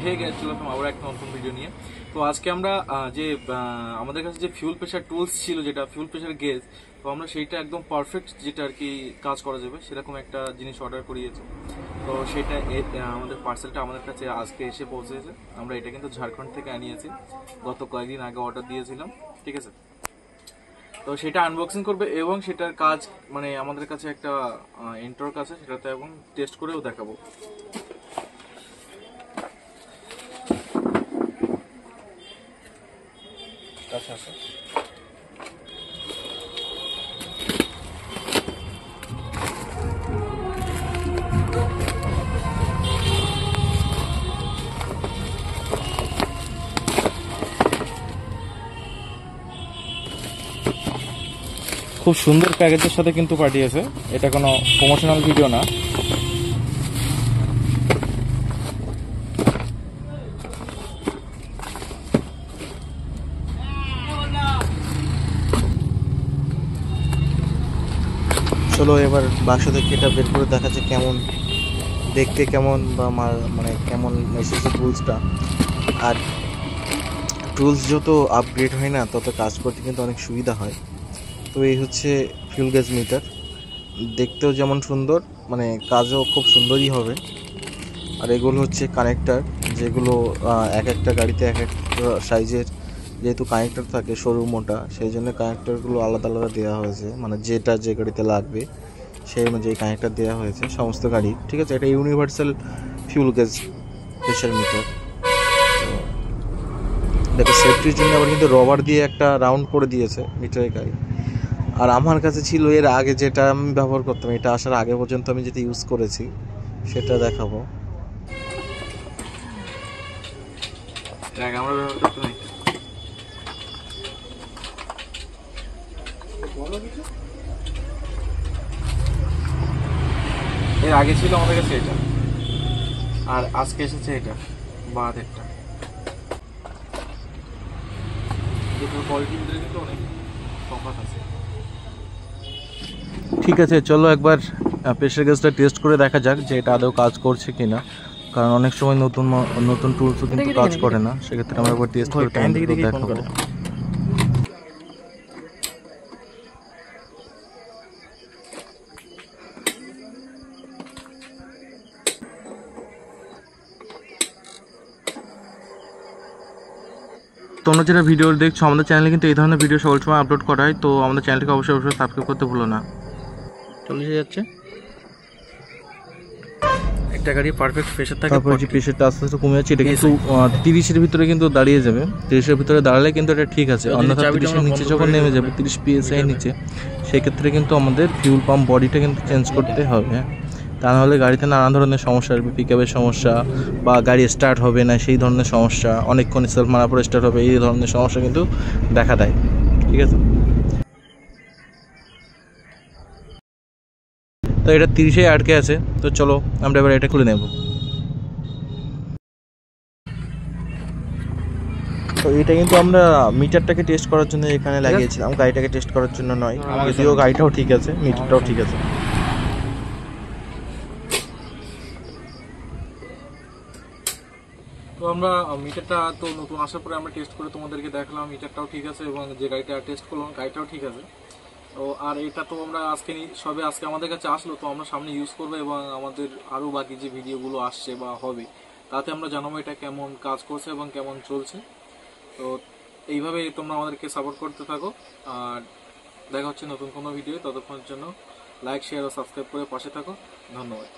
Hey guys, চলে আসলাম আবার একটা নতুন ভিডিও নিয়ে। তো আজকে আমরা যে আমাদের কাছে যে ফিউল প্রেশার টুলস ছিল, যেটা ফিউল প্রেশার গেজ, তো আমরা সেইটা একদম পারফেক্ট যেটা আর কি কাজ করা যাবে সেরকম একটা জিনিস অর্ডার করিয়েছি। তো সেটা আমাদের পার্সেলটা আমাদের কাছে আজকে এসে পৌঁছেছে। আমরা এটা কিন্তু ঝাড়খণ্ড থেকে আনিয়েছি, গত কয়েকদিন আগে অর্ডার দিয়েছিলাম, ঠিক আছে। তো সেটা আনবক্সিং করবে এবং সেটার কাজ মানে আমাদের কাছে একটা ইন্ট্রোর কাছে সেটাতে এবং টেস্ট করেও দেখাবো। আচ্ছা আচ্ছা, খুব সুন্দর প্যাকেজের সাথে কিন্তু পাঠিয়েছে। এটা কোনো প্রমোশনাল ভিডিও না। চলো এবার বাক্স থেকে এটা বের করে দেখা যায় কেমন দেখতে, কেমন বা মানে কেমন এসেছে টুলসটা। আর টুলস যত আপগ্রেড হয় না তত কাজ করতে কিন্তু অনেক সুবিধা হয়। তো এই হচ্ছে ফিউল গ্যাস মিটার, দেখতেও যেমন সুন্দর মানে কাজও খুব সুন্দরই হবে। আর এগুলো হচ্ছে কানেক্টার, যেগুলো এক একটা গাড়িতে এক একটা সাইজের যেহেতু কানেক্টর থাকে সরু মোটা, সেই জন্য কানেক্টরগুলো আলাদা আলাদা দেওয়া হয়েছে, মানে যেটা যে গাড়িতে লাগবে সেই অনুযায়ী কানেক্টর দেওয়া হয়েছে সমস্ত গাড়ি, ঠিক আছে। এটা universal fuel gas pressure meter. দেখো সেফটির জন্য আবার কিন্তু রবার দিয়ে একটা রাউন্ড করে দিয়েছে মিটারের গায়ে। আর আমার কাছে ছিল এর আগে যেটা আমি ব্যবহার করতাম, এটা আসার আগে পর্যন্ত আমি যেটা ইউজ করেছি সেটা দেখাবো। এর আগে ছিল আমাদের কাছে এটা, আর আজকে এসেছে এটা বাদেরটা। কোয়ালিটির ভিতরে কিন্তু অনেক তফাৎ আছে। ঠিক আছে, চলো একবার প্রেশার গ্যাসটা টেস্ট করে দেখা যাক যে এটা আদৌ কাজ করছে কিনা, কারণ অনেক সময় নতুন নতুন টুলসও কিন্তু কাজ করে না, সেক্ষেত্রে আমরা একবার টেস্ট করে দেখাবো। তোমরা যেটা ভিডিও দেখছো আমাদের চ্যানেলে কিন্তু এই ধরনের ভিডিও সকল সময় আপলোড করা হয়, তো আমাদের চ্যানেলটিকে অবশ্যই সাবস্ক্রাইব করতে ভুলো না। চলে যাচ্ছে একটা গাড়ি পারফেক্ট প্রেশার থাকে, তারপরে যে প্রেশারটা আস্তে আস্তে কমে যাচ্ছে, এটা কিন্তু 30-এর ভিতরে কিন্তু দাঁড়িয়ে যাবে। 30-এর ভিতরে দাঁড়ালে কিন্তু এটা ঠিক আছে, অন্যথা 30-এর নিচে যখন নেমে যাবে 30 PSI নিচে, সেক্ষেত্রে কিন্তু আমাদের ফিউল পাম্প বডিটা কিন্তু চেঞ্জ করতে হবে। তা নাহলে গাড়িতে নানা ধরনের সমস্যা আসবে, পিকআপের সমস্যা বা গাড়ি স্টার্ট হবে না সেই ধরনের সমস্যা, অনেকক্ষণ সেলফ মারার পরে স্টার্ট হবে, এই ধরনের সমস্যা কিন্তু দেখা দেয়, ঠিক আছে। তো এটা 30-এ আটকে আছে, তো চলো আমরা এবার এটা খুলে নেব। তো এটা কিন্তু আমরা মিটারটাকে টেস্ট করার জন্য এখানে লাগিয়েছিলাম, গাড়িটাকে টেস্ট করার জন্য নয়। যদিও গাড়িটাও ঠিক আছে, মিটারটাও ঠিক আছে। তো আমরা মিটারটা তো নতুন আসার পরে আমরা টেস্ট করে তোমাদেরকে দেখালাম, মিটারটাও ঠিক আছে এবং যে গাড়িটা টেস্ট করলাম গাড়িটাও ঠিক আছে। তো আর এটা তো আমরা আজকে সবে আজকে আমাদের কাছে আসলো, তো আমরা সামনে ইউজ করবো এবং আমাদের আরও বাকি যে ভিডিওগুলো আসছে বা হবে তাতে আমরা জানাবো এটা কেমন কাজ করছে এবং কেমন চলছে। তো এইভাবে তোমরা আমাদেরকে সাপোর্ট করতে থাকো, আর দেখা হচ্ছে নতুন কোনো ভিডিও। ততক্ষণের জন্য লাইক, শেয়ার ও সাবস্ক্রাইব করে পাশে থাকো। ধন্যবাদ।